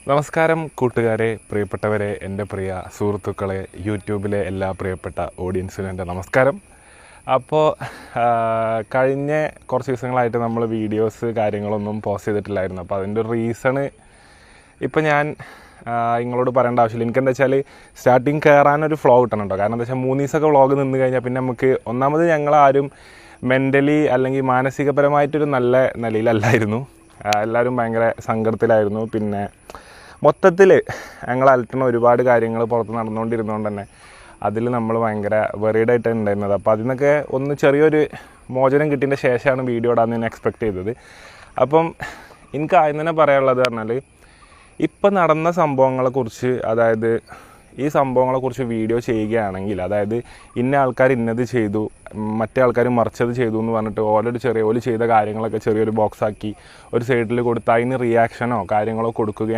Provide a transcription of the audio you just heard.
നമസ്കാരം കൂട്ടുകാരെ, പ്രിയപ്പെട്ടവരെ, എൻ്റെ പ്രിയ സുഹൃത്തുക്കളെ, യൂട്യൂബിലെ എല്ലാ പ്രിയപ്പെട്ട ഓഡിയൻസിനും എൻ്റെ നമസ്കാരം. അപ്പോൾ കഴിഞ്ഞ കുറച്ച് ദിവസങ്ങളായിട്ട് നമ്മൾ വീഡിയോസ് കാര്യങ്ങളൊന്നും പോസ്റ്റ് ചെയ്തിട്ടില്ലായിരുന്നു. അപ്പോൾ അതിൻ്റെ ഒരു റീസണ് ഇപ്പം ഞാൻ നിങ്ങളോട് പറയേണ്ട ആവശ്യമില്ല. എനിക്കെന്താ വെച്ചാൽ സ്റ്റാർട്ടിങ് കയറാനൊരു ഫ്ലോ കിട്ടണം കേട്ടോ. കാരണം എന്താ വെച്ചാൽ 3 ദിവസമൊക്കെ വ്ളോഗ് നിന്ന് കഴിഞ്ഞാൽ പിന്നെ നമുക്ക് ഒന്നാമത് ഞങ്ങളാരും മെൻ്റലി അല്ലെങ്കിൽ മാനസികപരമായിട്ടൊരു നല്ല നിലയിലല്ലായിരുന്നു. എല്ലാവരും ഭയങ്കര സങ്കടത്തിലായിരുന്നു. പിന്നെ മൊത്തത്തിൽ ഞങ്ങൾ അലട്ടുന്ന ഒരുപാട് കാര്യങ്ങൾ പുറത്ത് നടന്നുകൊണ്ടിരുന്നതുകൊണ്ട് തന്നെ അതിൽ നമ്മൾ ഭയങ്കര വെറീഡായിട്ട് ഉണ്ടായിരുന്നത്. അപ്പോൾ അതിൽ നിന്നൊക്കെ ഒന്ന് ചെറിയൊരു മോചനം കിട്ടിയതിൻ്റെ ശേഷമാണ് വീഡിയോ ഇടാമെന്ന് ഞാൻ എക്സ്പെക്റ്റ് ചെയ്തത്. അപ്പം എനിക്ക് ആദ്യം തന്നെ പറയാനുള്ളത് പറഞ്ഞാൽ ഇപ്പം നടന്ന സംഭവങ്ങളെക്കുറിച്ച്, അതായത് ഈ സംഭവങ്ങളെക്കുറിച്ച് വീഡിയോ ചെയ്യുകയാണെങ്കിൽ, അതായത് ഇന്ന ആൾക്കാർ ഇന്നത് ചെയ്തു, മറ്റേ ആൾക്കാർ മറിച്ചത് ചെയ്തു എന്ന് പറഞ്ഞിട്ട് ഓല് ചെയ്ത കാര്യങ്ങളൊക്കെ ചെറിയൊരു ബോക്സാക്കി ഒരു സൈഡിൽ കൊടുത്ത് അതിന് റിയാക്ഷനോ കാര്യങ്ങളോ കൊടുക്കുകയാണ്